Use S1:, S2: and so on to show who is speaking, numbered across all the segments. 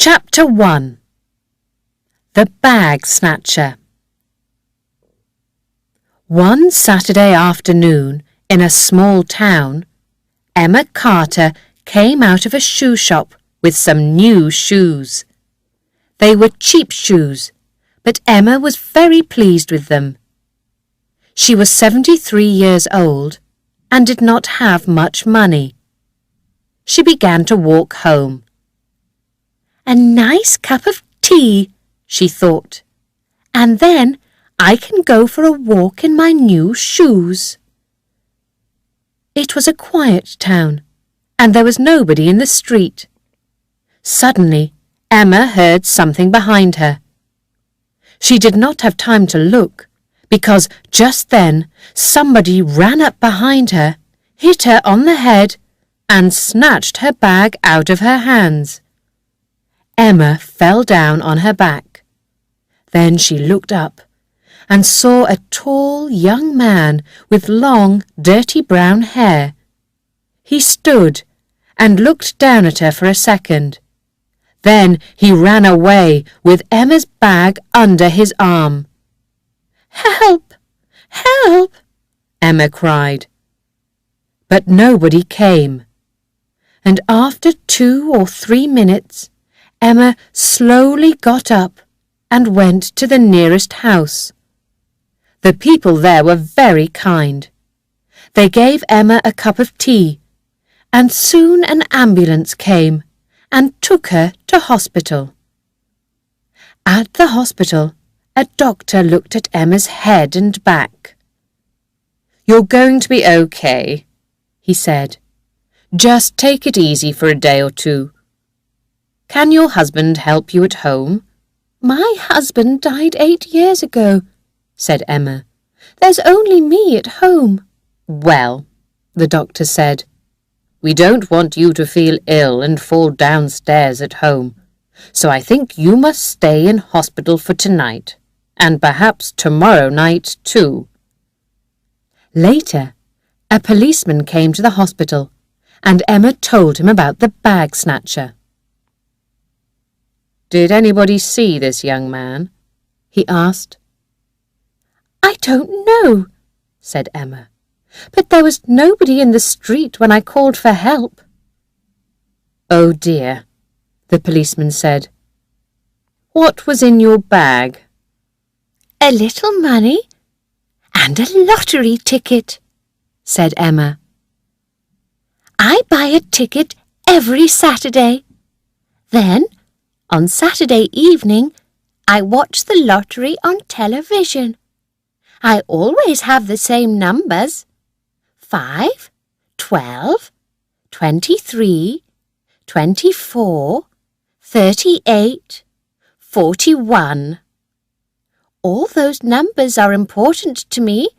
S1: Chapter 1. The Bag Snatcher. One Saturday afternoon in a small town, Emma Carter came out of a shoe shop with some new shoes. They were cheap shoes, but Emma was very pleased with them. She was 73 years old and did not have much money. She began to walk home. A nice cup of tea, she thought, and then I can go for a walk in my new shoes. It was a quiet town, and there was nobody in the street. Suddenly, Emma heard something behind her. She did not have time to look, because just then somebody ran up behind her, hit her on the head, and snatched her bag out of her hands. Emma fell down on her back. Then she looked up and saw a tall young man with long, dirty brown hair. He stood and looked down at her for a second. Then he ran away with Emma's bag under his arm. "Help! Help!" Emma cried. But nobody came. And after 2 or 3 minutes, Emma slowly got up and went to the nearest house. The people there were very kind. They gave Emma a cup of tea, and soon an ambulance came and took her to hospital. At the hospital, a doctor looked at Emma's head and back. "You're going to be okay," he said. "Just take it easy for a day or 2. Can your husband help you at home?" "My husband died 8 years ago," said Emma. "There's only me at home." "Well," the doctor said, "we don't want you to feel ill and fall downstairs at home, so I think you must stay in hospital for tonight, and perhaps tomorrow night too." Later, a policeman came to the hospital, and Emma told him about the bag snatcher. "Did anybody see this young man?" he asked. "I don't know," said Emma, "but there was nobody in the street when I called for help." "Oh dear," the policeman said. "What was in your bag?" "A little money and a lottery ticket," said Emma. "I buy a ticket every Saturday. Then, on Saturday evening, I watch the lottery on television. I always have the same numbers: 5, 12, 23, 24, 38, 41. All those numbers are important to me.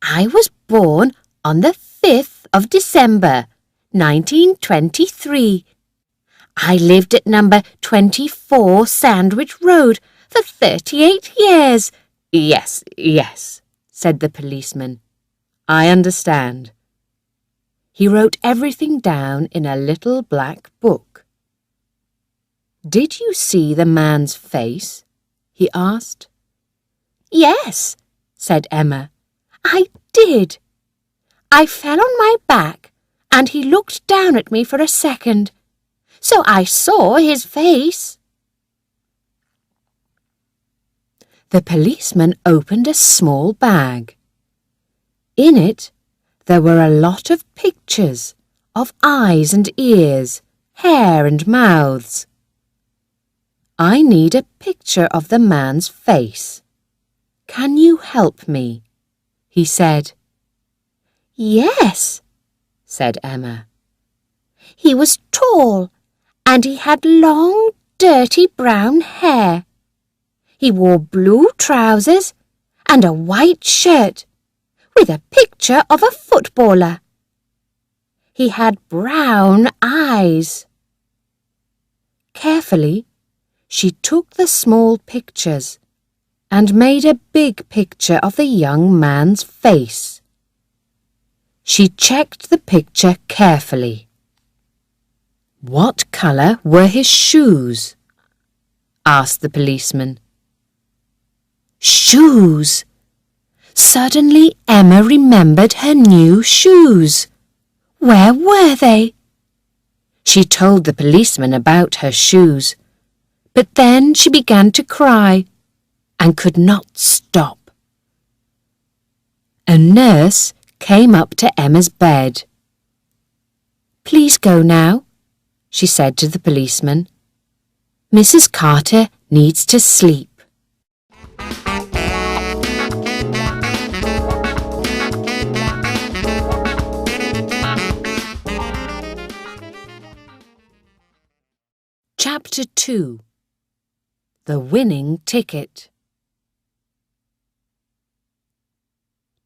S1: I was born on the 5th of December, 1923. I lived at number 24 Sandwich Road for 38 years. "Yes, yes," said the policeman. "I understand." He wrote everything down in a little black book. "Did you see the man's face?" he asked. "Yes," said Emma, "I did. I fell on my back, and he looked down at me for a second. So I saw his face." The policeman opened a small bag. In it, there were a lot of pictures of eyes and ears, hair and mouths. "I need a picture of the man's face. Can you help me?" he said. "Yes," said Emma. "He was tall, and he had long, dirty brown hair. He wore blue trousers and a white shirt with a picture of a footballer. He had brown eyes." Carefully, she took the small pictures and made a big picture of the young man's face. She checked the picture carefully. "What colour were his shoes?" asked the policeman. Shoes! Suddenly Emma remembered her new shoes. Where were they? She told the policeman about her shoes, but then she began to cry and could not stop. A nurse came up to Emma's bed. "Please go now," she said to the policeman. "Mrs. Carter needs to sleep." Chapter 2. The Winning Ticket.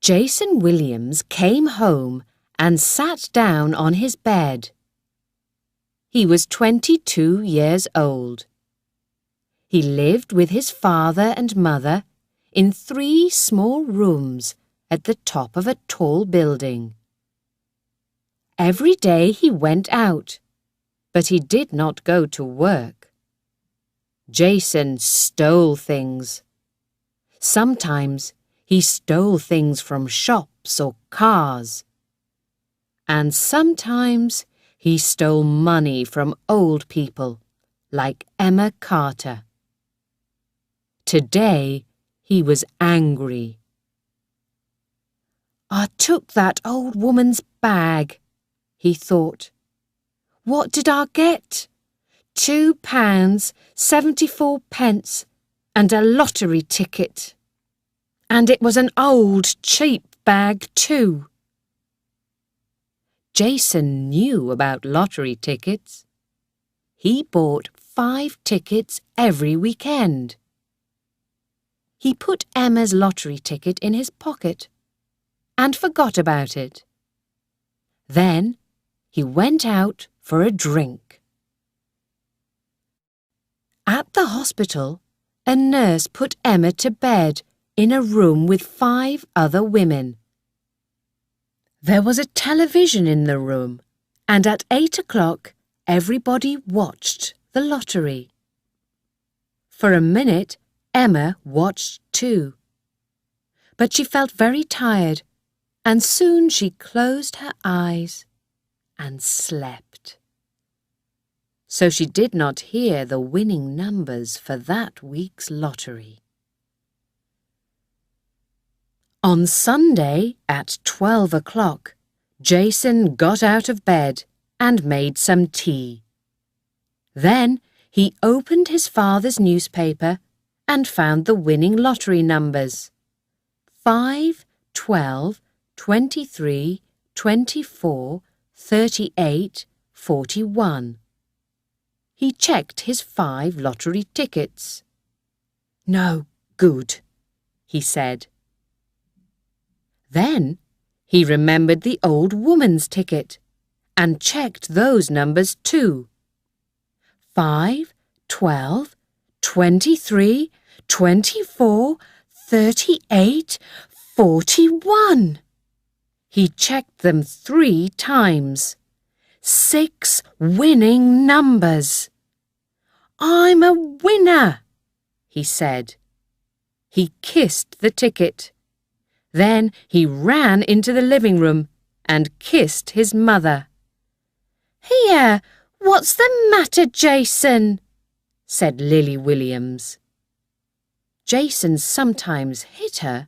S1: Jason Williams came home and sat down on his bed. He was 22 years old. He lived with his father and mother in 3 small rooms at the top of a tall building. Every day he went out, but he did not go to work. Jason stole things. Sometimes he stole things from shops or cars. And sometimes he stole money from old people, like Emma Carter. Today he was angry. "I took that old woman's bag," he thought. "What did I get? £2.74 and a lottery ticket. And it was an old, cheap bag too." Jason knew about lottery tickets. He bought 5 tickets every weekend. He put Emma's lottery ticket in his pocket and forgot about it. Then he went out for a drink. At the hospital, a nurse put Emma to bed in a room with 5 other women. There was a television in the room, and at 8 o'clock everybody watched the lottery. For a minute, Emma watched too. But she felt very tired, and soon she closed her eyes and slept. So she did not hear the winning numbers for that week's lottery. On Sunday at 12 o'clock, Jason got out of bed and made some tea. Then he opened his father's newspaper and found the winning lottery numbers: 5, 12, 23, 24, 38, 41. He checked his 5 lottery tickets. "No good," he said. Then he remembered the old woman's ticket and checked those numbers too: 5, 12, 23, 24, 38, 41. He checked them 3 times. 6 winning numbers. "I'm a winner," he said. He kissed the ticket. Then he ran into the living room and kissed his mother. "Here, what's the matter, Jason?" said Lily Williams. Jason sometimes hit her,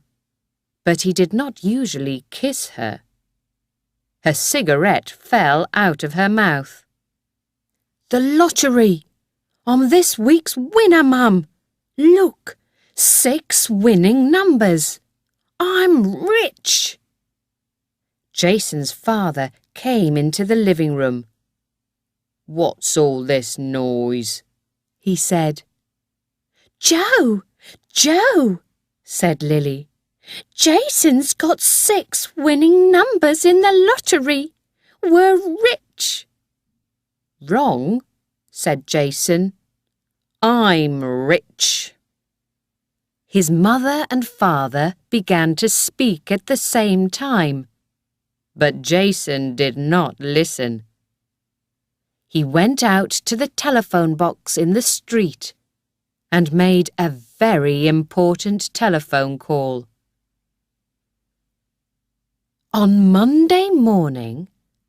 S1: but he did not usually kiss her. Her cigarette fell out of her mouth. "The lottery! I'm this week's winner, Mum! Look, 6 winning numbers! I'm rich!" Jason's father came into the living room. "What's all this noise?" he said. "Joe! Joe!" said Lily. "Jason's got 6 winning numbers in the lottery. We're rich." "Wrong," said Jason. "I'm rich." His mother and father began to speak at the same time, but Jason did not listen. he went out to the telephone box in the street and made a very important telephone call. On Monday morning,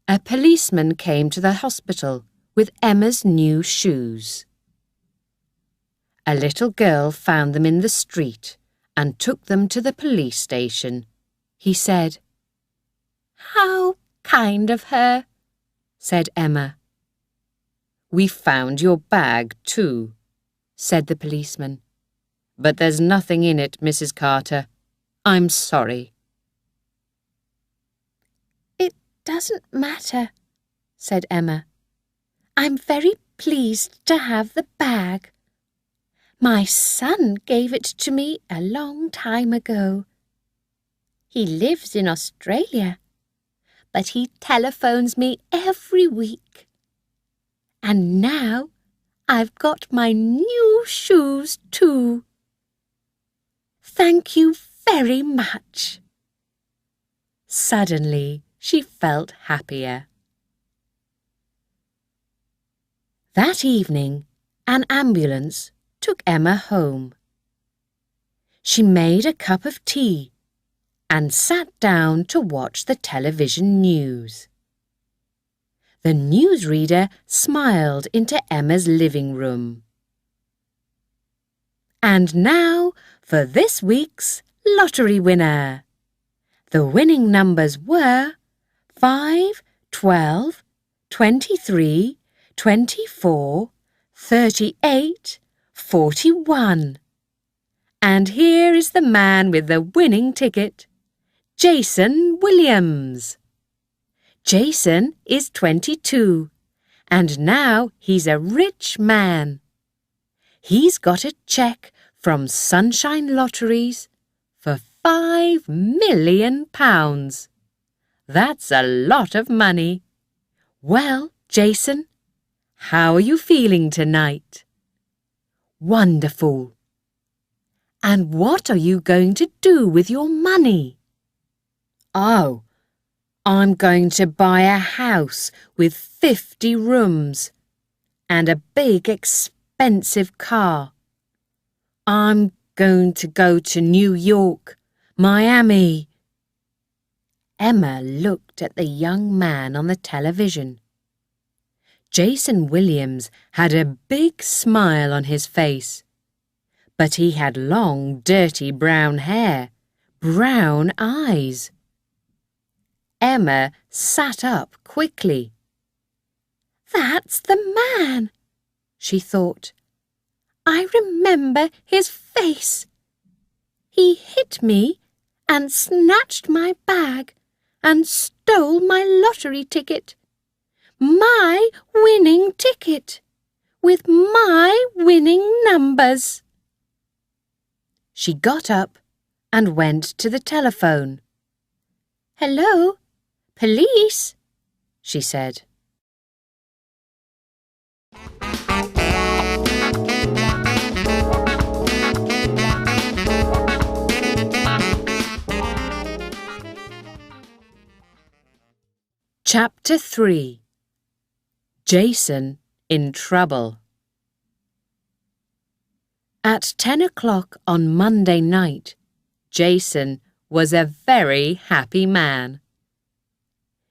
S1: a policeman came to the hospital with Emma's new shoes. A little girl found them in the street and took them to the police station. He said, "How kind of her," said Emma. "We found your bag too," said the policeman. "But there's nothing in it, Mrs. Carter. I'm sorry." "It doesn't matter," said Emma. "I'm very pleased to have the bag. My son gave it to me a long time ago. He lives in Australia, but he telephones me every week. And now I've got my new shoes too. Thank you very much." Suddenly, she felt happier. That evening, an ambulance took Emma home. She made a cup of tea and sat down to watch the television news. The newsreader smiled into Emma's living room. And now for this week's lottery winner. The winning numbers were 5, 12, 23, 24, 38, 41. And here is the man with the winning ticket, Jason Williams. Jason is 22, and now he's a rich man. He's got a cheque from Sunshine Lotteries for £5 million. That's a lot of money. Well, Jason, how are you feeling tonight? Wonderful. And what are you going to do with your money? Oh, I'm going to buy a house with 50 rooms and a big expensive car. I'm going to go to New York, Miami. Emma looked at the young man on the television. Jason Williams had a big smile on his face, but he had long, dirty brown hair, brown eyes. Emma sat up quickly. "That's the man," she thought. "I remember his face. He hit me and snatched my bag and stole my lottery ticket. My winning ticket, with my winning numbers." She got up and went to the telephone. "Hello, police," she said. Chapter 3. Jason in Trouble. At 10 o'clock on Monday night, Jason was a very happy man.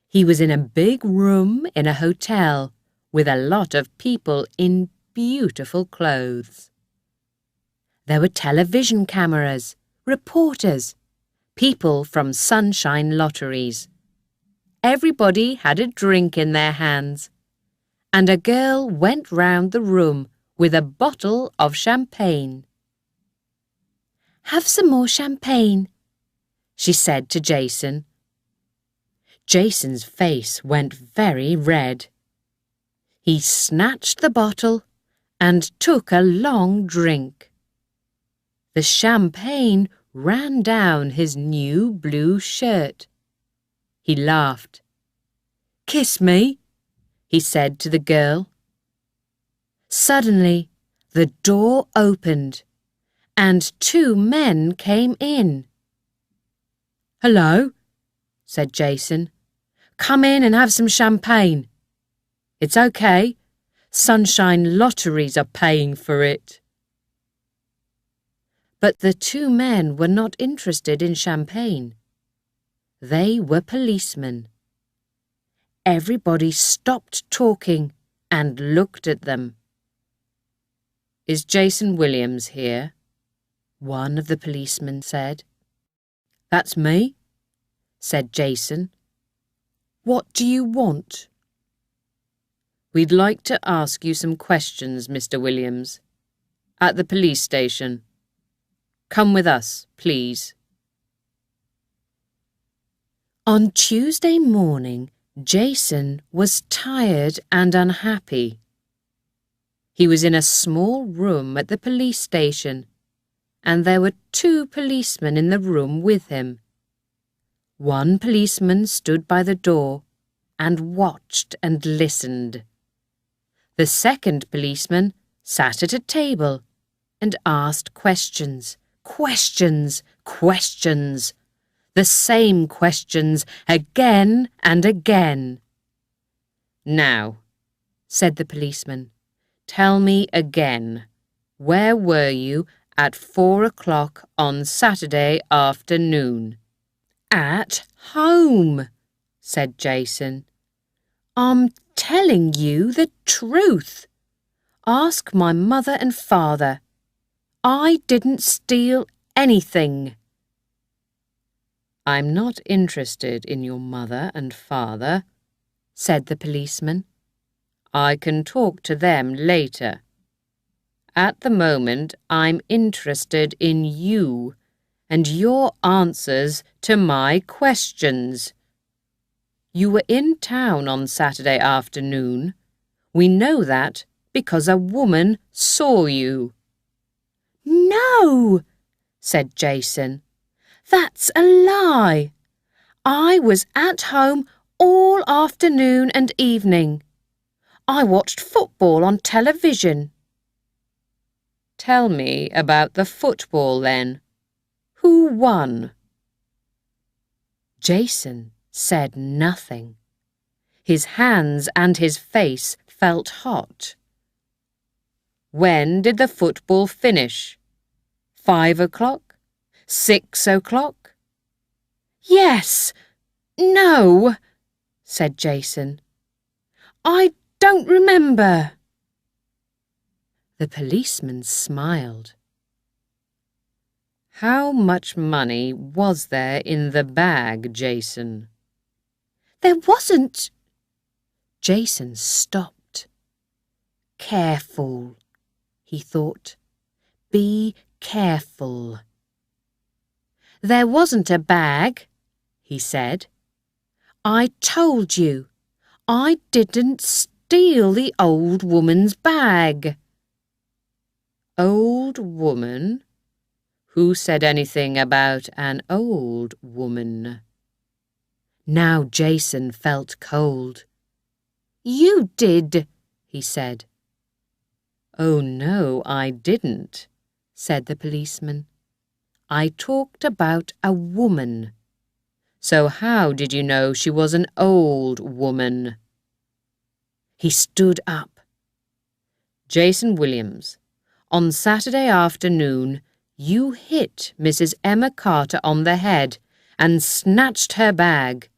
S1: He was in a big room in a hotel with a lot of people in beautiful clothes. There were television cameras, reporters, people from Sunshine Lotteries. Everybody had a drink in their hands, and a girl went round the room with a bottle of champagne. "Have some more champagne," she said to Jason. Jason's face went very red. He snatched the bottle and took a long drink. The champagne ran down his new blue shirt. He laughed. "Kiss me," he said to the girl. Suddenly, the door opened, and 2 men came in. "Hello," said Jason. "Come in and have some champagne. It's okay, Sunshine lotteries are paying for it." But the two men were not interested in champagne. They were policemen. Everybody stopped talking and looked at them. "Is Jason Williams here?" one of the policemen said. "That's me," said Jason. "What do you want?" "We'd like to ask you some questions, Mr. Williams, at the police station. Come with us, please." On Tuesday morning, Jason was tired and unhappy. He was in a small room at the police station, and there were two policemen in the room with him. One policeman stood by the door and watched and listened. The second policeman sat at a table and asked questions, questions, questions. The same questions again and again. "Now," said the policeman, "tell me again, where were you at 4 o'clock on Saturday afternoon?" "At home," said Jason. "I'm telling you the truth. Ask my mother and father. I didn't steal anything." "I'm not interested in your mother and father," said the policeman. "I can talk to them later. At the moment, I'm interested in you and your answers to my questions. You were in town on Saturday afternoon. We know that because a woman saw you." "No," said Jason. "That's a lie. I was at home all afternoon and evening. I watched football on television." "Tell me about the football then. Who won?" Jason said nothing. His hands and his face felt hot. "When did the football finish? 5 o'clock? 6 o'clock?" "Yes, no," said Jason. "I don't remember." The policeman smiled. "How much money was there in the bag, Jason?" "There wasn't." Jason stopped. "Careful," he thought. "Be careful." "There wasn't a bag," he said. "I told you, I didn't steal the old woman's bag." "Old woman? Who said anything about an old woman?" Now Jason felt cold. "You did," he said. "Oh no, I didn't," said the policeman. "I talked about a woman. So how did you know she was an old woman?" He stood up. "Jason Williams, on Saturday afternoon, you hit Mrs. Emma Carter on the head and snatched her bag.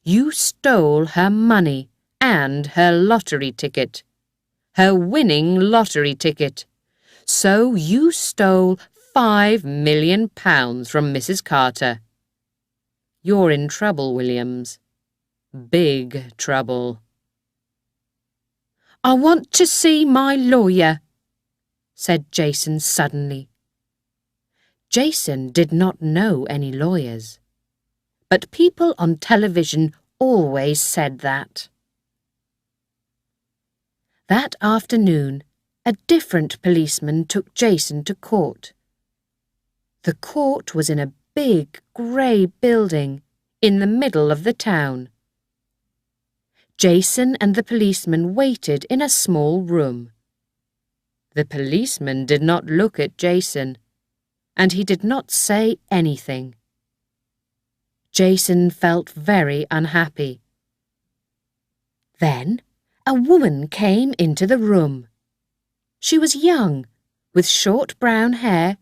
S1: You stole her money and her lottery ticket, her winning lottery ticket. So you stole £5 million from Mrs. Carter. You're in trouble, Williams. Big trouble." "I want to see my lawyer," said Jason suddenly. Jason did not know any lawyers, but people on television always said that. That afternoon, a different policeman took Jason to court. The court was in a big grey building in the middle of the town. Jason and the policeman waited in a small room. The policeman did not look at Jason, and he did not say anything. Jason felt very unhappy. Then a woman came into the room. She was young, with short brown hair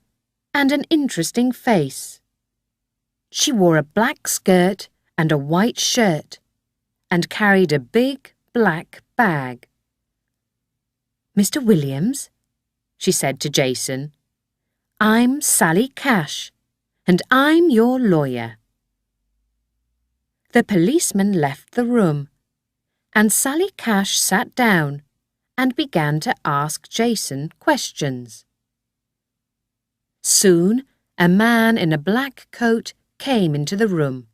S1: and an interesting face. She wore a black skirt and a white shirt and carried a big black bag. "Mr. Williams," she said to Jason, "I'm Sally Cash, and I'm your lawyer." The policeman left the room, and Sally Cash sat down and began to ask Jason questions. Soon, a man in a black coat came into the room.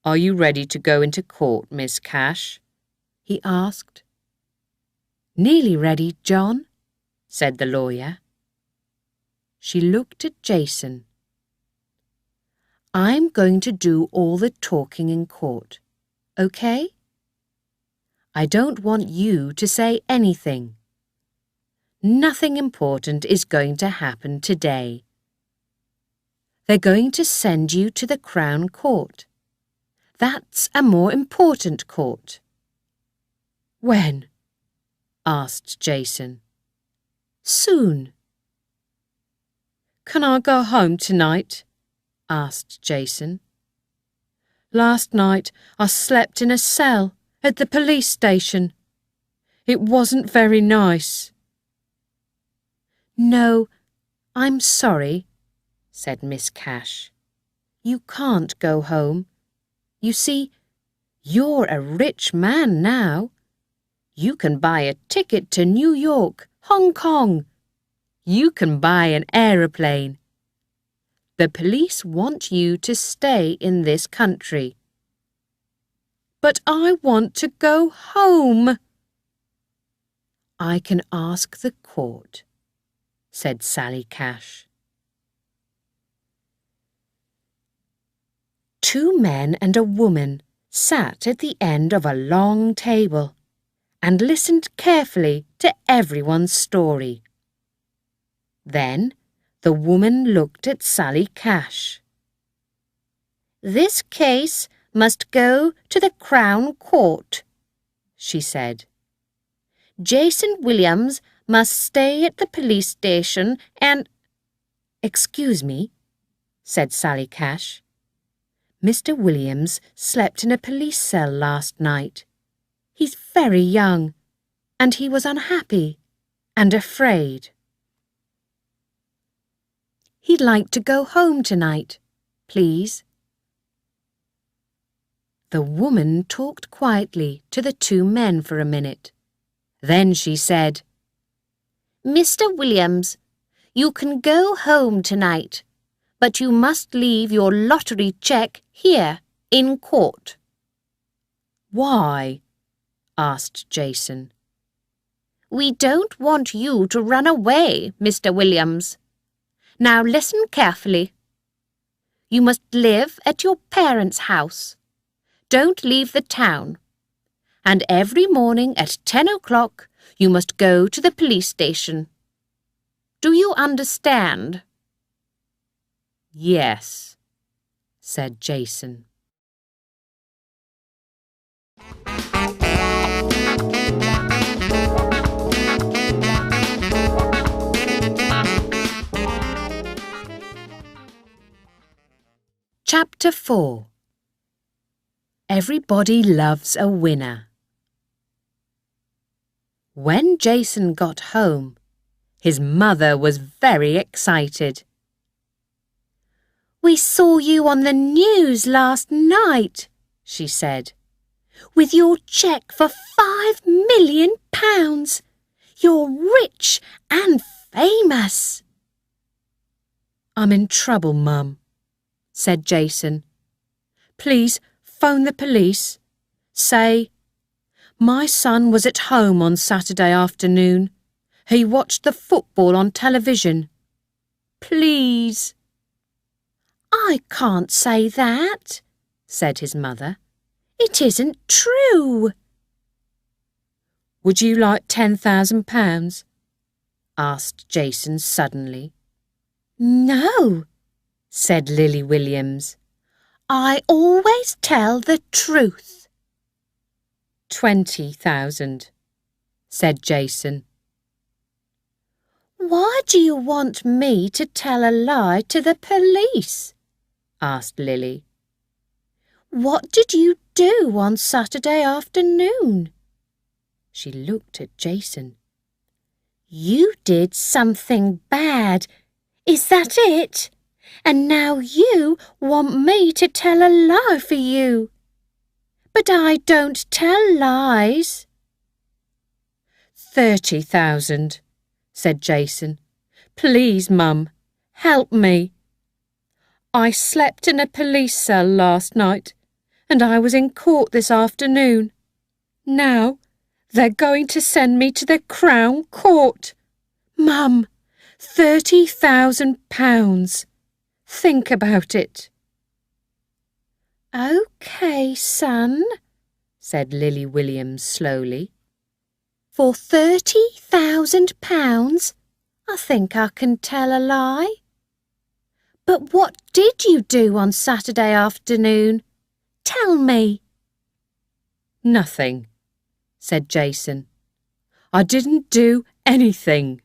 S1: "Are you ready to go into court, Miss Cash?" he asked. "Nearly ready, John," said the lawyer. She looked at Jason. "I'm going to do all the talking in court, okay? I don't want you to say anything. Nothing important is going to happen today. They're going to send you to the Crown Court. That's a more important court." "When?" asked Jason. "Soon." "Can I go home tonight?" asked Jason. "Last night I slept in a cell at the police station. It wasn't very nice." "No, I'm sorry," said Miss Cash. "You can't go home. You see, you're a rich man now. You can buy a ticket to New York, Hong Kong. You can buy an aeroplane. The police want you to stay in this country." "But I want to go home." "I can ask the court," said Sally Cash. Two men and a woman sat at the end of a long table and listened carefully to everyone's story. Then the woman looked at Sally Cash. "This case must go to the Crown Court," she said. "Jason Williams must stay at the police station and—" "Excuse me," said Sally Cash. "Mr. Williams slept in a police cell last night. He's very young, and he was unhappy and afraid. He'd like to go home tonight, please." The woman talked quietly to the two men for a minute. Then she said, "Mr. Williams, you can go home tonight, but you must leave your lottery cheque here in court." "Why?" asked Jason. "We don't want you to run away, Mr. Williams. Now listen carefully. You must live at your parents' house. Don't leave the town. And every morning at 10 o'clock you must go to the police station. Do you understand?" "Yes," said Jason. Chapter 4. Everybody loves a winner. When Jason got home, his mother was very excited. "We saw you on the news last night," she said, "with your cheque for £5 million. You're rich and famous." "I'm in trouble, Mum," said Jason. "Please phone the police. Say, my son was at home on Saturday afternoon. He watched the football on television. Please." "I can't say that," said his mother. "It isn't true." "Would you like £10,000? asked Jason suddenly. "No," said Lily Williams. "I always tell the truth." 20,000, said Jason. Why do you want me to tell a lie to the police? Asked Lily. What did you do on Saturday afternoon? She looked at Jason. You did something bad. Is that it? And now you want me to tell a lie for you. But I don't tell lies. 30,000, said Jason. Please, Mum, help me. I slept in a police cell last night, and I was in court this afternoon. Now they're going to send me to the Crown Court. Mum, £30,000. Think about it. OK, son, said Lily Williams slowly. For £30,000, I think I can tell a lie. But what did you do on Saturday afternoon? Tell me. Nothing, said Jason. I didn't do anything.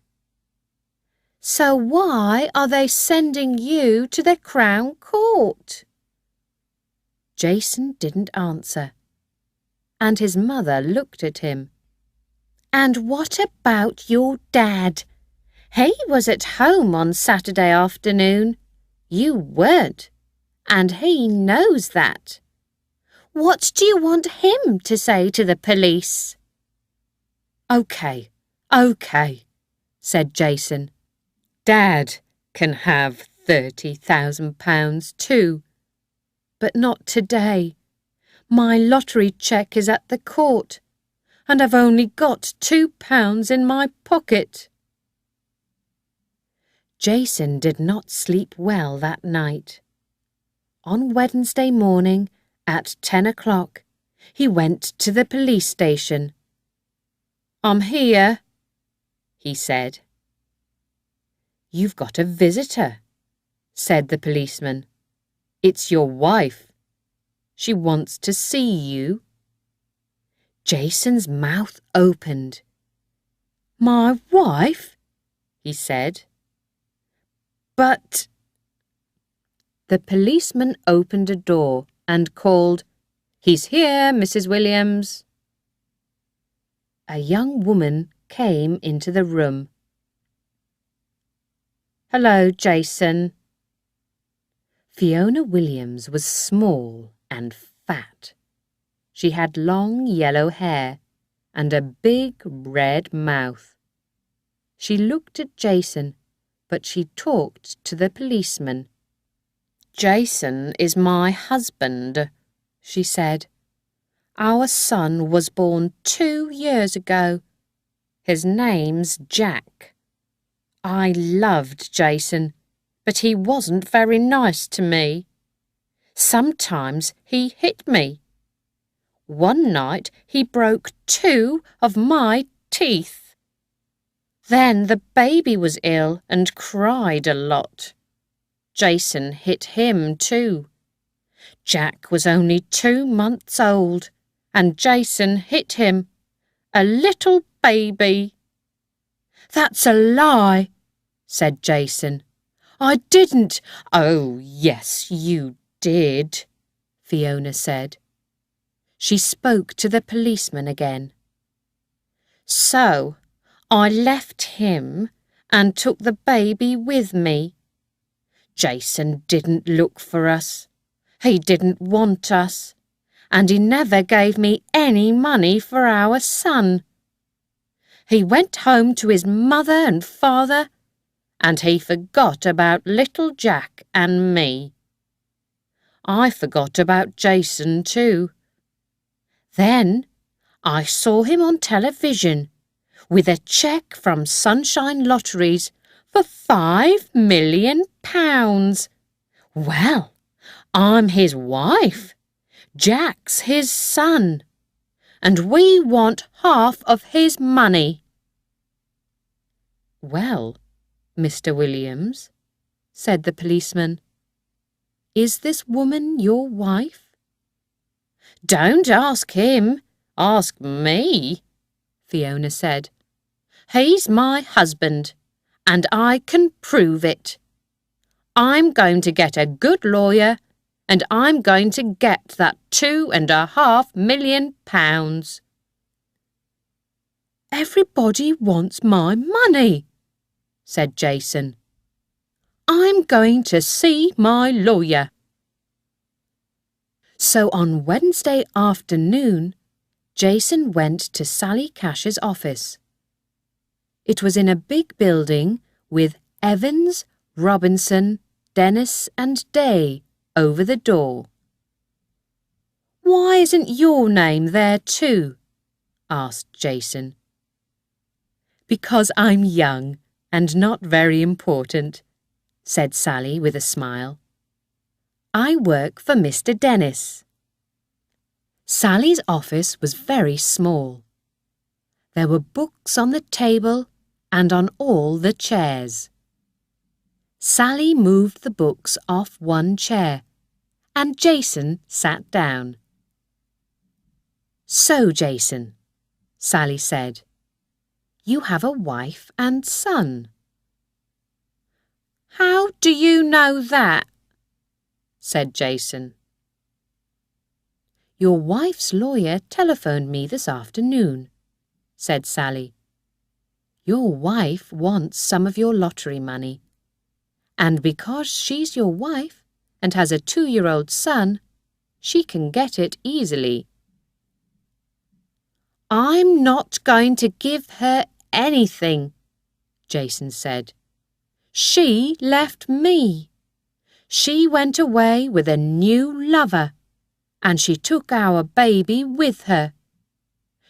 S1: So why are they sending you to the Crown Court? Jason didn't answer, and his mother looked at him. And what about your dad? He was at home on Saturday afternoon. You weren't, and he knows that. What do you want him to say to the police? OK, said Jason. Dad can have £30,000 too. But not today. My lottery cheque is at the court, and I've only got £2 in my pocket. Jason did not sleep well that night. On Wednesday morning, at 10 o'clock, he went to the police station. I'm here, he said. You've got a visitor, said the policeman. It's your wife. She wants to see you. Jason's mouth opened. My wife? He said. But... The policeman opened a door and called, He's here, Mrs. Williams. A young woman came into the room. Hello, Jason. Fiona Williams was small and fat. She had long yellow hair and a big red mouth. She looked at Jason, but she talked to the policeman. Jason is my husband, she said. Our son was born 2 years ago. His name's Jack. I loved Jason, but he wasn't very nice to me. Sometimes he hit me. One night he broke 2 of my teeth. Then the baby was ill and cried a lot. Jason hit him too. Jack was only 2 months old, and Jason hit him. A little baby. That's a lie, said Jason. I didn't. Oh, yes, you did, Fiona said. She spoke to the policeman again. So, I left him and took the baby with me. Jason didn't look for us. He didn't want us, and he never gave me any money for our son. He went home to his mother and father, and he forgot about little Jack and me. I forgot about Jason too. Then I saw him on television with a cheque from Sunshine Lotteries for £5 million. Well, I'm his wife. Jack's his son, and we want half of his money. Well, Mr. Williams, said the policeman, is this woman your wife? Don't ask him. Ask me, Fiona said. He's my husband, and I can prove it. I'm going to get a good lawyer, and I'm going to get that £2.5 million. Everybody wants my money, said Jason. I'm going to see my lawyer. So on Wednesday afternoon, Jason went to Sally Cash's office. It was in a big building with Evans, Robinson, Dennis and Day over the door. Why isn't your name there too? Asked Jason. Because I'm young and not very important, said Sally with a smile. I work for Mr. Dennis. Sally's office was very small. There were books on the table and on all the chairs. Sally moved the books off one chair, and Jason sat down. So, Jason, Sally said, you have a wife and son. How do you know that? Said Jason. Your wife's lawyer telephoned me this afternoon, said Sally. Your wife wants some of your lottery money, and because she's your wife and has a 2-year-old son, she can get it easily. I'm not going to give her anything, Jason said. She left me. She went away with a new lover, and she took our baby with her.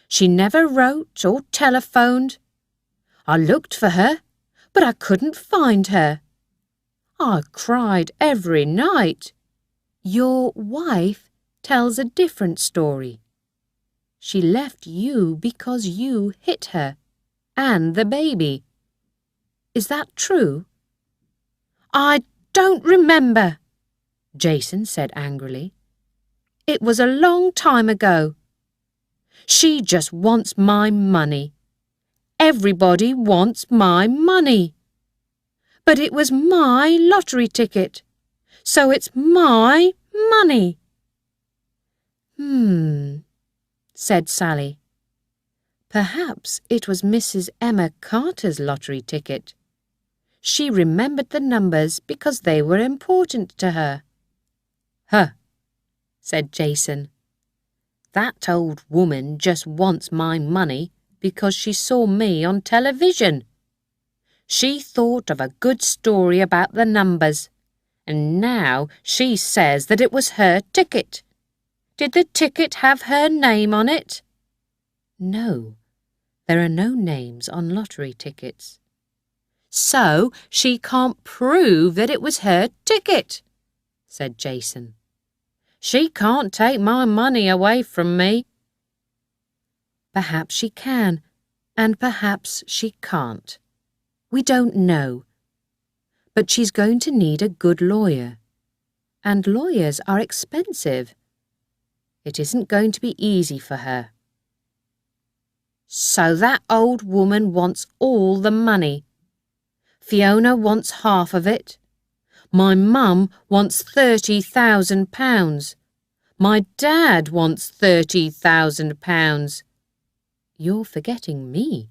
S1: She never wrote or telephoned. I looked for her, but I couldn't find her. I cried every night. Your wife tells a different story. She left you because you hit her and the baby. Is that true? I don't remember, Jason said angrily. It was a long time ago. She just wants my money. Everybody wants my money. But it was my lottery ticket, so it's my money. Said Sally. Perhaps it was Mrs. Emma Carter's lottery ticket. She remembered the numbers because they were important to her. Huh, said Jason. That old woman just wants my money because she saw me on television. She thought of a good story about the numbers, and now she says that it was her ticket. Did the ticket have her name on it? No, there are no names on lottery tickets. So she can't prove that it was her ticket, said Jason. She can't take my money away from me. Perhaps she can, and perhaps she can't. We don't know. But she's going to need a good lawyer. And lawyers are expensive. It isn't going to be easy for her. So that old woman wants all the money. Fiona wants half of it. My mum wants £30,000. My dad wants £30,000. You're forgetting me,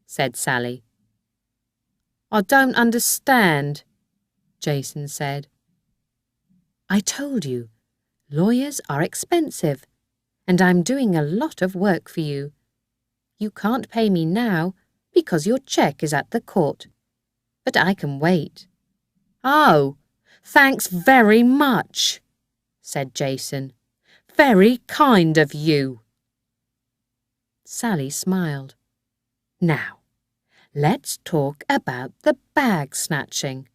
S1: said Sally. I don't understand, Jason said. I told you, lawyers are expensive, and I'm doing a lot of work for you. You can't pay me now because your cheque is at the court, but I can wait. Oh, thanks very much, said Jason. Very kind of you. Sally smiled. Now, let's talk about the bag snatching.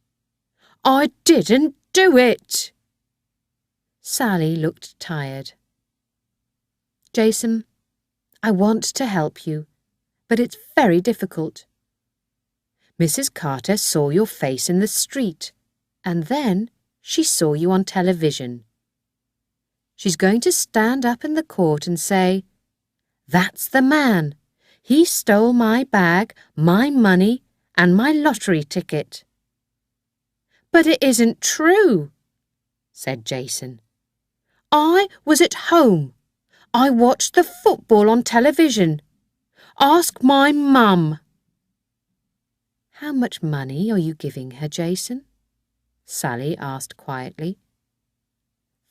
S1: I didn't do it. Sally looked tired. Jason, I want to help you, but it's very difficult. Mrs. Carter saw your face in the street, and then she saw you on television. She's going to stand up in the court and say, That's the man. He stole my bag, my money, and my lottery ticket." "But it isn't true," said Jason. "I was at home. I watched the football on television. Ask my mum." "How much money are you giving her, Jason?" Sally asked quietly.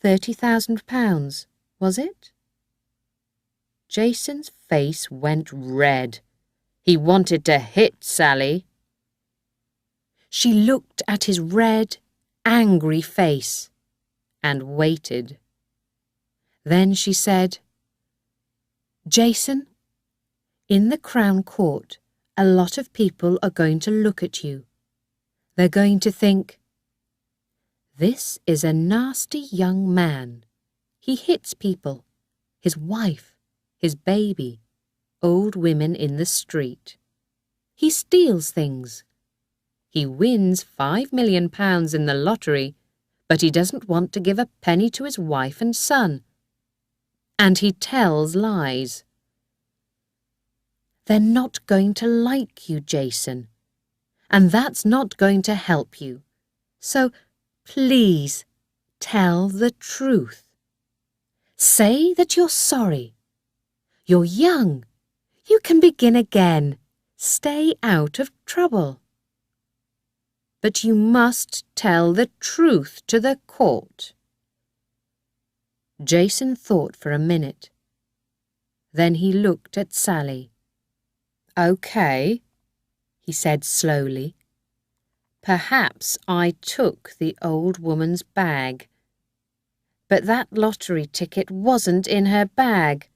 S1: £30,000, was it? Jason's face went red. He wanted to hit Sally. She looked at his red, angry face and waited. Then she said, "Jason, in the Crown Court, a lot of people are going to look at you. They're going to think, 'This is a nasty young man. He hits people, his wife, his baby, old women in the street. He steals things. He wins £5 million in the lottery, but he doesn't want to give a penny to his wife and son. And he tells lies.' They're not going to like you, Jason, and that's not going to help you. So please tell the truth. Say that you're sorry. You're young. You can begin again. Stay out of trouble. But you must tell the truth to the court." Jason thought for a minute. Then he looked at Sally. "Okay," he said slowly. "Perhaps I took the old woman's bag. But that lottery ticket wasn't in her bag.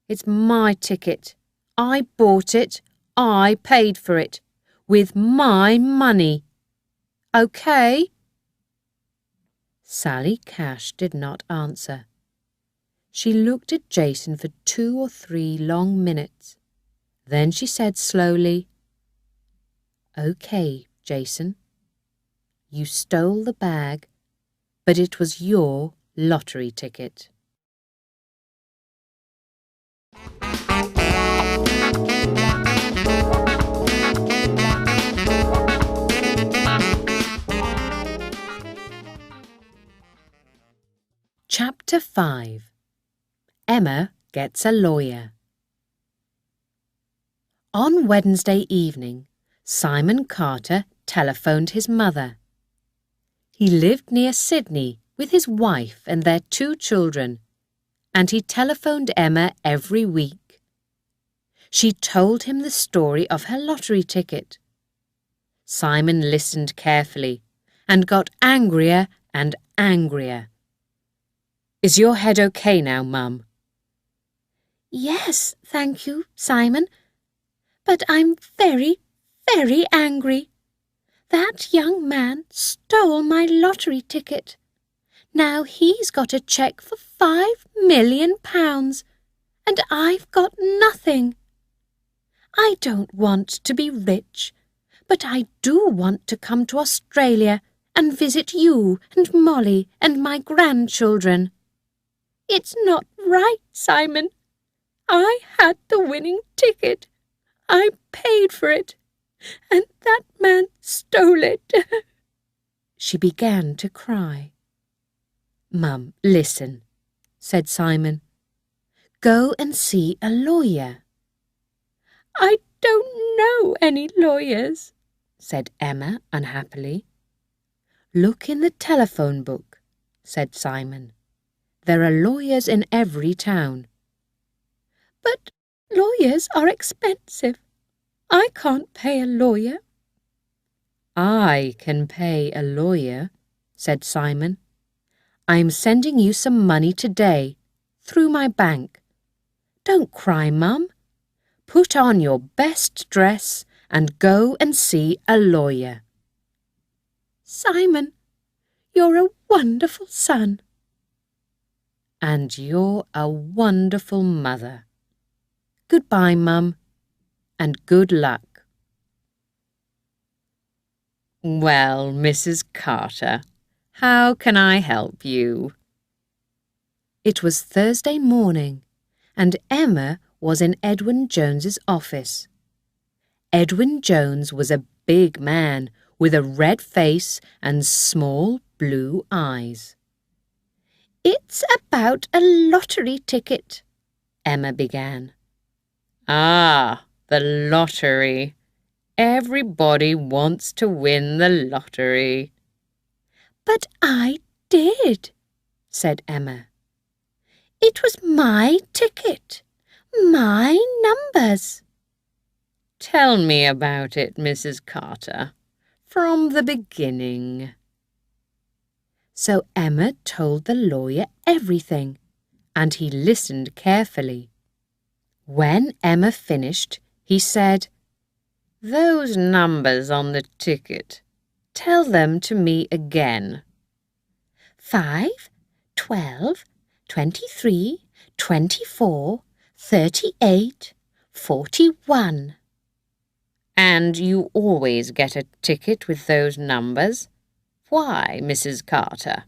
S1: It's my ticket. I bought it. I paid for it. With my money. Okay?" Sally Cash did not answer. She looked at Jason for 2 or 3 long minutes. Then she said slowly, "Okay, Jason. You stole the bag, but it was your lottery ticket." Chapter 5. Emma Gets a Lawyer. On Wednesday evening, Simon Carter telephoned his mother. He lived near Sydney with his wife and their 2 children, and he telephoned Emma every week. She told him the story of her lottery ticket. Simon listened carefully and got angrier and angrier. "Is your head okay now, Mum?" "Yes, thank you, Simon. But I'm very, very angry. That young man stole my lottery ticket. Now he's got a cheque for £5 million, and I've got nothing. I don't want to be rich, but I do want to come to Australia and visit you and Molly and my grandchildren. It's not right, Simon. I had the winning ticket. I paid for it, and that man stole it." She began to cry. "Mum, listen," said Simon. "Go and see a lawyer." "I don't know any lawyers," said Emma unhappily. "Look in the telephone book," said Simon. "There are lawyers in every town." "But lawyers are expensive. I can't pay a lawyer." "I can pay a lawyer," said Simon. "I'm sending you some money today, through my bank. Don't cry, Mum. Put on your best dress and go and see a lawyer." "Simon, you're a wonderful son." "And you're a wonderful mother. Goodbye, Mum, and good luck." "Well, Mrs. Carter, how can I help you?" It was Thursday morning, and Emma was in Edwin Jones's office. Edwin Jones was a big man with a red face and small blue eyes. "It's about a lottery ticket," Emma began. "Ah, the lottery. Everybody wants to win the lottery." "But I did," said Emma. "It was my ticket, my numbers."
S2: "Tell me about it, Mrs. Carter, from the beginning."
S1: So Emma told the lawyer everything, and he listened carefully. When Emma finished, he said,
S2: "Those numbers on the ticket, tell them to me again."
S1: 5, 12, 23, 24, 38, 41.
S2: "And you always get a ticket with those numbers? Why, Mrs. Carter?"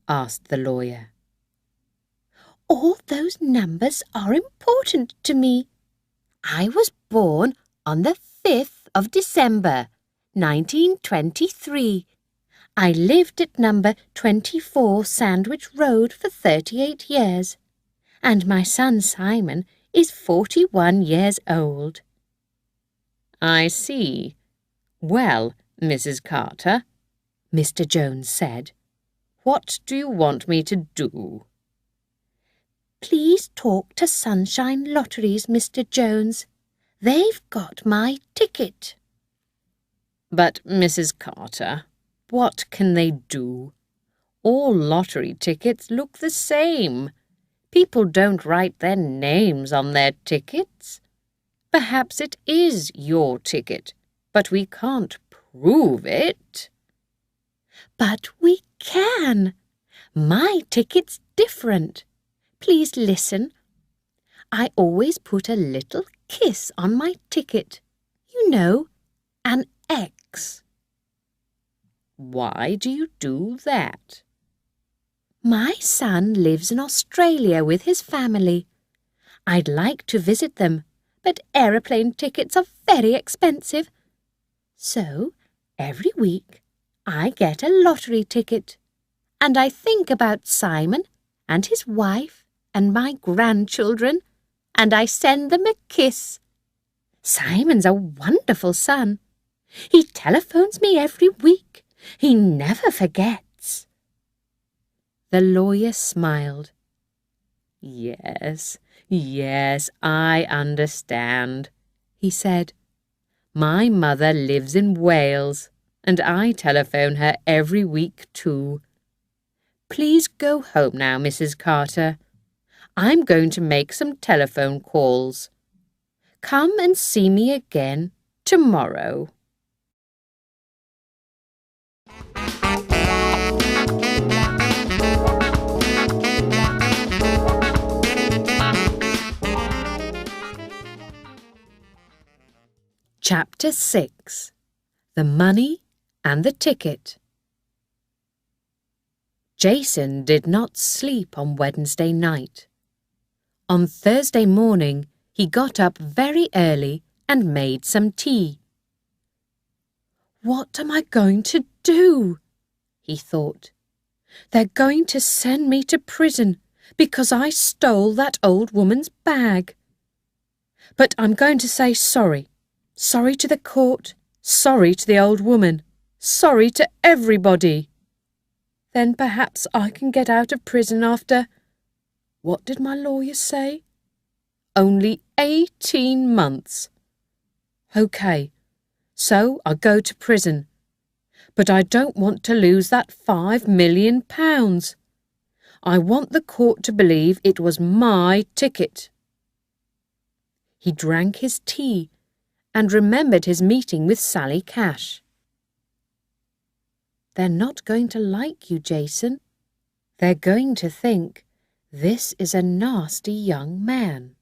S1: asked the lawyer. "All those numbers are important to me. I was born on the 5th of December, 1923. I lived at number 24 Sandwich Road for 38 years, and my son Simon is 41 years old."
S2: "I see. Well, Mrs. Carter,"
S1: Mr. Jones said,
S2: "what do you want me to do?"
S1: "Please talk to Sunshine Lotteries, Mr. Jones. They've got my ticket."
S2: "But, Mrs. Carter, what can they do? All lottery tickets look the same. People don't write their names on their tickets. Perhaps it is your ticket, but we can't prove it."
S1: "But we can. My ticket's different. Please listen. I always put a little kiss on my ticket. You know, an X."
S2: "Why do you do that?"
S1: "My son lives in Australia with his family. I'd like to visit them, but aeroplane tickets are very expensive. So, every week, I get a lottery ticket, and I think about Simon and his wife and my grandchildren, and I send them a kiss. Simon's a wonderful son. He telephones me every week. He never forgets." The lawyer smiled.
S2: Yes, I understand," he said. "My mother lives in Wales, and I telephone her every week too. Please go home now, Mrs. Carter. I'm going to make some telephone calls. Come and see me again tomorrow."
S1: Chapter 6. The Money and the Ticket. Jason did not sleep on Wednesday night. On Thursday morning, he got up very early and made some tea. "What am I going to do?" he thought. "They're going to send me to prison because I stole that old woman's bag. But I'm going to say sorry. Sorry to the court, sorry to the old woman, sorry to everybody. Then perhaps I can get out of prison after, what did my lawyer say? Only 18 months. OK, so I go to prison. But I don't want to lose that £5 million. I want the court to believe it was my ticket." He drank his tea and remembered his meeting with Sally Cash. "They're not going to like you, Jason. They're going to think this is a nasty young man."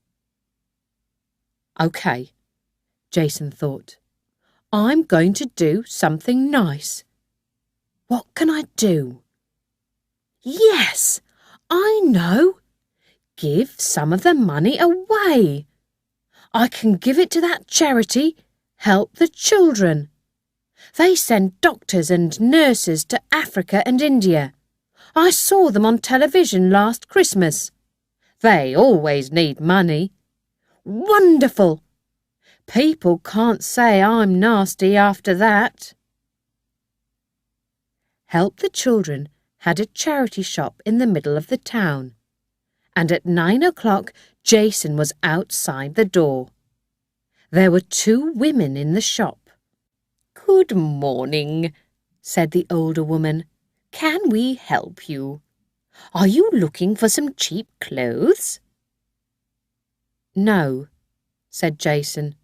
S1: "OK," Jason thought. "I'm going to do something nice. What can I do? Yes, I know. Give some of the money away. I can give it to that charity, Help the Children. They send doctors and nurses to Africa and India. I saw them on television last Christmas. They always need money. Wonderful! People can't say I'm nasty after that. Help the Children had a charity shop in the middle of the town, and at 9 o'clock Jason was outside the door. There were 2 women in the shop. "Good morning," said the older woman. "Can we help you? Are you looking for some cheap clothes?" "No," said Jason.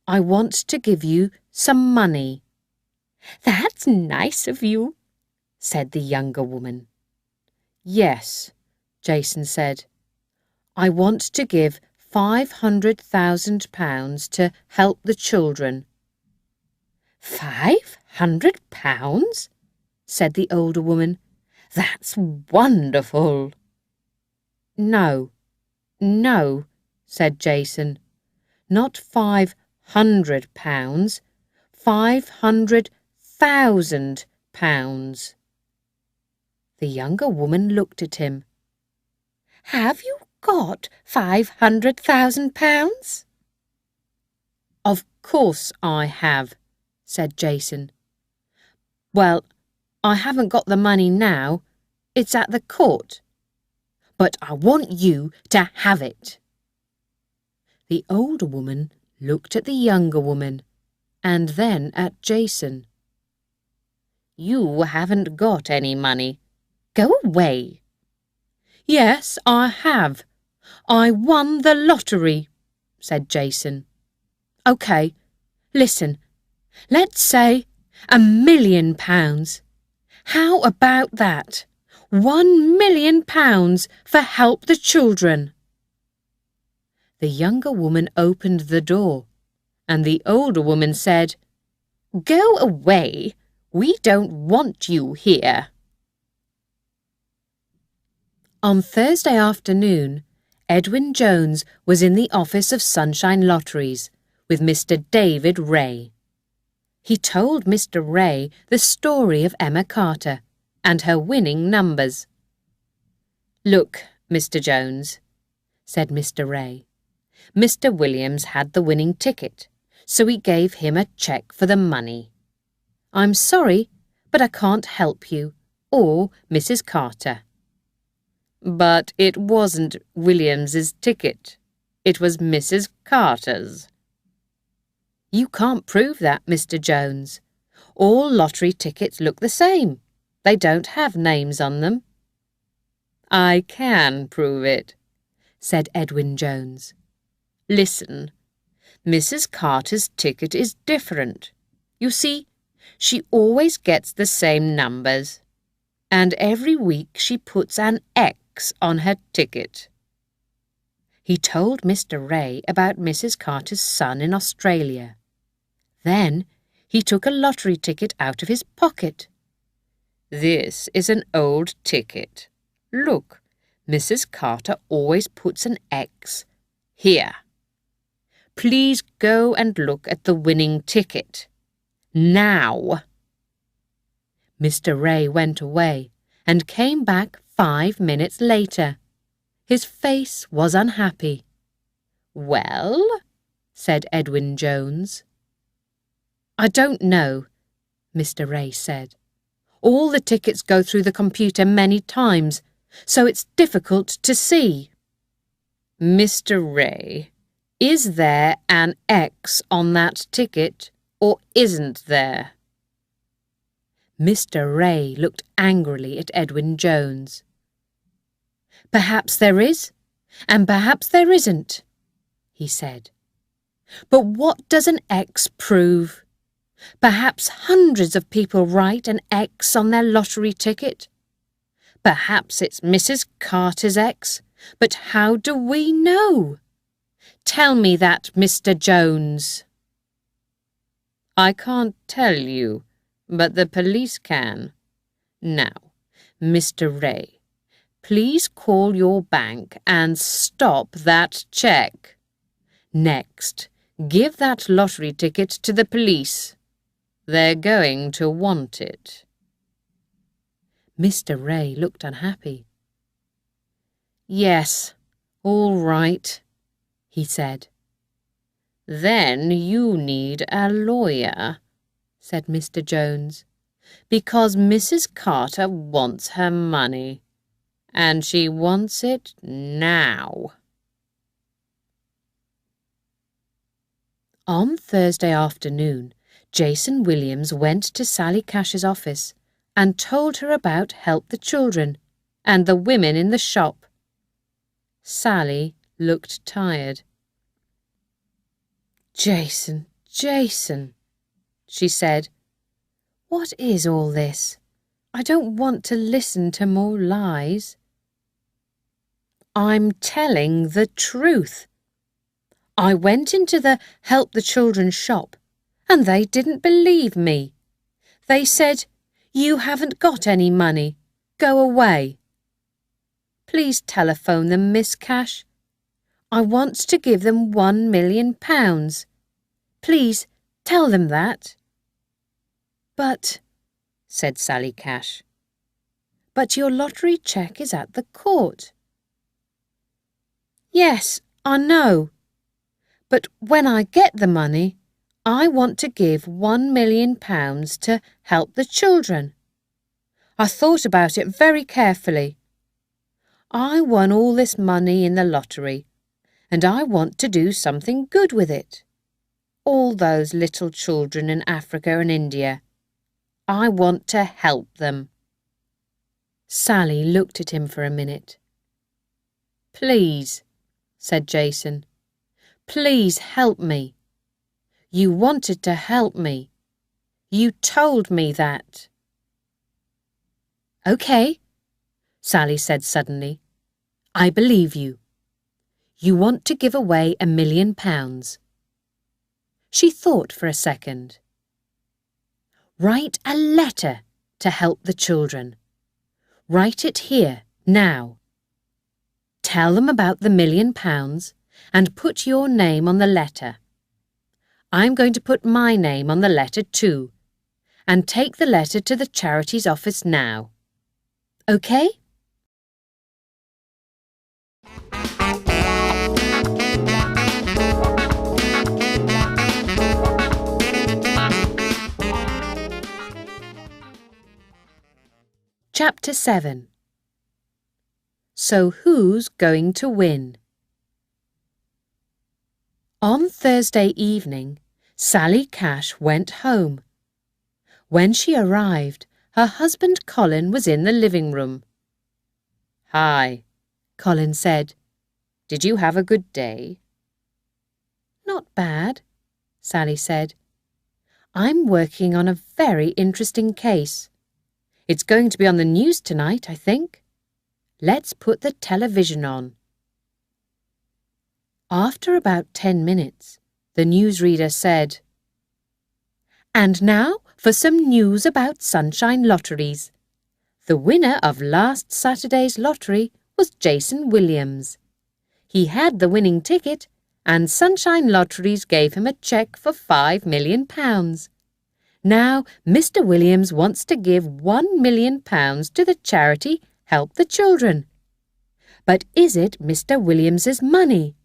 S1: "I want to give you some money." "That's nice of you," said the younger woman. "Yes," Jason said. "I want to give £500,000 to help the children." £500? said the older woman. "That's wonderful." No, said Jason. "Not £500, £500,000. The younger woman looked at him. "Have you got £500,000? "Of course I have," said Jason. "Well, I haven't got the money now. It's at the court. But I want you to have it." The older woman looked at the younger woman and then at Jason. "You haven't got any money. Go away." "Yes, I have. I won the lottery," said Jason. "OK, listen. Let's say £1,000,000. How about that? £1,000,000 for Help the Children." The younger woman opened the door, and the older woman said, "Go away. We don't want you here." On Thursday afternoon, Edwin Jones was in the office of Sunshine Lotteries with Mr. David Ray. He told Mr. Ray the story of Emma Carter and her winning numbers. "Look, Mr. Jones," said Mr. Ray. "Mr. Williams had the winning ticket, so he gave him a cheque for the money. I'm sorry, but I can't help you, or Mrs. Carter." "But it wasn't Williams's ticket. It was Mrs. Carter's." "You can't prove that, Mr. Jones. All lottery tickets look the same. They don't have names on them." "I can prove it," said Edwin Jones. "Listen, Mrs. Carter's ticket is different. You see, she always gets the same numbers, and every week she puts an X on her ticket." He told Mr. Ray about Mrs. Carter's son in Australia. Then he took a lottery ticket out of his pocket. "This is an old ticket. Look, Mrs. Carter always puts an X here. Please go and look at the winning ticket. Now." Mr. Ray went away and came back 5 minutes later. His face was unhappy. "Well?" said Edwin Jones. "I don't know," Mr. Ray said. "All the tickets go through the computer many times, so it's difficult to see." "Mr. Ray, is there an X on that ticket, or isn't there?" Mr. Ray looked angrily at Edwin Jones. "Perhaps there is, and perhaps there isn't," he said. "But what does an X prove? Perhaps hundreds of people write an X on their lottery ticket. Perhaps it's Mrs. Carter's X, but how do we know? Tell me that, Mr. Jones." "I can't tell you, but the police can. Now, Mr. Ray, please call your bank and stop that cheque.
S2: Next, give that lottery ticket to the police. They're going to want it."
S1: Mr. Ray looked unhappy.
S2: "Yes, all right,"
S1: he said.
S2: "Then you need a lawyer," said Mr. Jones, "because Mrs. Carter wants her money, and she wants it now."
S1: On Thursday afternoon, Jason Williams went to Sally Cash's office and told her about Help the Children and the women in the shop. Sally looked tired. "Jason, she said, "what is all this? I don't want to listen to more lies." "I'm telling the truth. I went into the Help the Children shop and they didn't believe me. They said, 'You haven't got any money. Go away.' Please telephone them, Miss Cash. I want to give them £1 million. Please tell them that." "But," said Sally Cash, "but your lottery cheque is at the court." "Yes, I know. But when I get the money, I want to give £1 million to Help the Children. I thought about it very carefully. I won all this money in the lottery, and I want to do something good with it. All those little children in Africa and India. I want to help them." Sally looked at him for a minute. "Please," said Jason, "please help me. You wanted to help me. You told me that." "Okay," Sally said suddenly. "I believe you. You want to give away £1 million. She thought for a second. "Write a letter to Help the Children. Write it here, now. Tell them about the £1 million and put your name on the letter. I'm going to put my name on the letter too, and take the letter to the charity's office now. Okay?" Chapter 7. So who's going to win? On Thursday evening, Sally Cash went home. When she arrived, her husband Colin was in the living room.
S2: "Hi,"
S1: Colin said.
S2: "Did you have a good day?"
S1: "Not bad," Sally said. "I'm working on a very interesting case. It's going to be on the news tonight, I think. Let's put the television on." After about 10 minutes, the newsreader said, "And now for some news about Sunshine Lotteries. The winner of last Saturday's lottery was Jason Williams. He had the winning ticket, and Sunshine Lotteries gave him a cheque for £5 million. Now, Mr. Williams wants to give £1 million to the charity Help the Children. But is it Mr. Williams's money?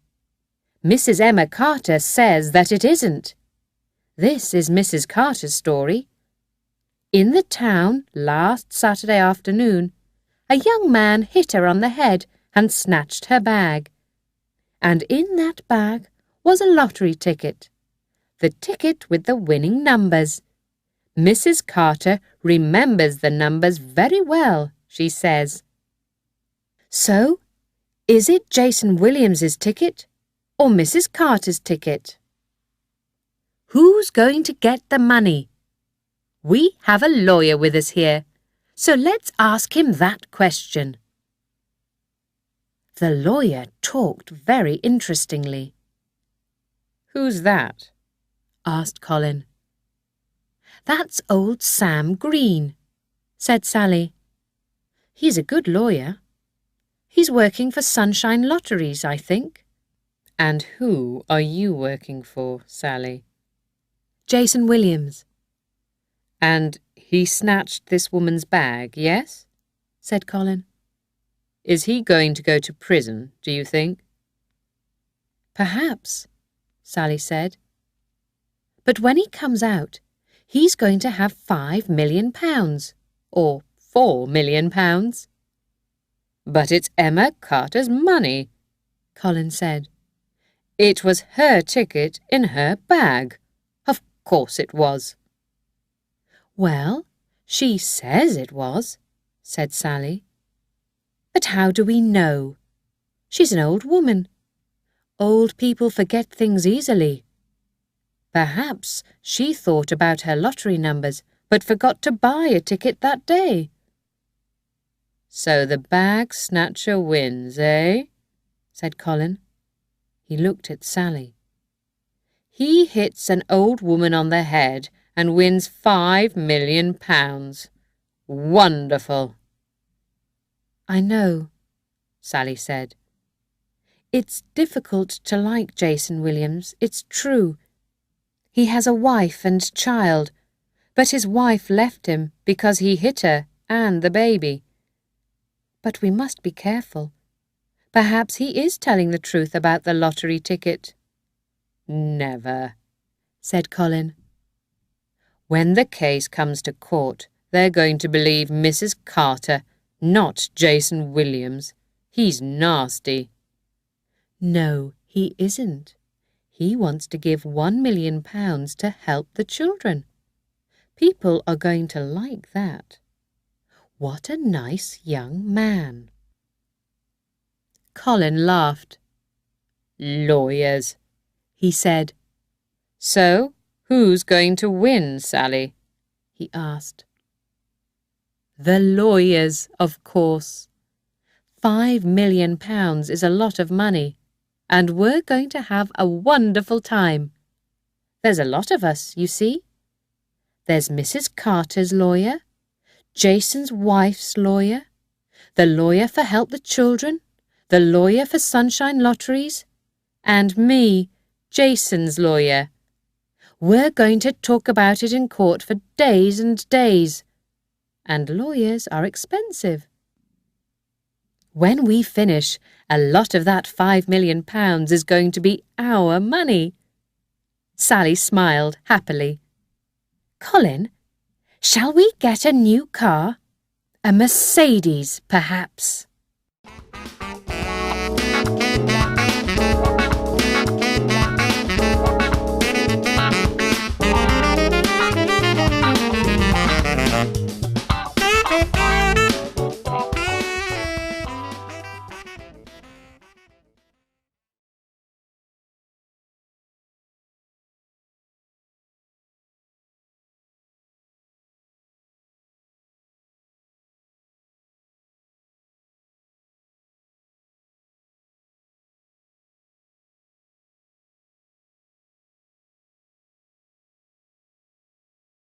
S1: Mrs. Emma Carter says that it isn't. This is Mrs. Carter's story. In the town last Saturday afternoon, a young man hit her on the head and snatched her bag. And in that bag was a lottery ticket. The ticket with the winning numbers. Mrs. Carter remembers the numbers very well, she says. So, is it Jason Williams's ticket or Mrs. Carter's ticket? Who's going to get the money? We have a lawyer with us here, so let's ask him that question. The lawyer talked very interestingly.
S2: "Who's that?"
S1: asked Colin. "That's old Sam Green," said Sally. "He's a good lawyer. He's working for Sunshine Lotteries, I think.
S2: And who are you working for, Sally?
S1: Jason Williams.
S2: And he snatched this woman's bag, yes?
S1: Said Colin.
S2: Is he going to go to prison, do you think?
S1: Perhaps, Sally said. But when he comes out, he's going to have £5 million, or £4 million.
S2: But it's Emma Carter's money,
S1: Colin said.
S2: It was her ticket in her bag. Of course it was.
S1: Well, she says it was, said Sally. But how do we know? She's an old woman. Old people forget things easily. Perhaps she thought about her lottery numbers, but forgot to buy a ticket that day.
S2: So the bag snatcher wins, eh?
S1: Said Colin. He looked at Sally.
S2: He hits an old woman on the head and wins £5 million. Wonderful.
S1: I know, Sally said. It's difficult to like Jason Williams, it's true. He has a wife and child, but his wife left him because he hit her and the baby. But we must be careful. Perhaps he is telling the truth about the lottery ticket.
S2: Never,
S1: said Colin.
S2: When the case comes to court, they're going to believe Mrs. Carter, not Jason Williams. He's nasty.
S1: No, he isn't. He wants to give £1 million to help the children. People are going to like that. What a nice young man. Colin laughed.
S2: Lawyers,
S1: he said.
S2: So, who's going to win, Sally?
S1: He asked. The lawyers, of course. £5 million is a lot of money, and we're going to have a wonderful time. There's a lot of us, you see. There's Mrs. Carter's lawyer, Jason's wife's lawyer, the lawyer for Help the Children, the lawyer for Sunshine Lotteries, and me, Jason's lawyer. We're going to talk about it in court for days and days. And lawyers are expensive. When we finish, a lot of that £5 million is going to be our money. Sally smiled happily. Colin, shall we get a new car? A Mercedes, perhaps?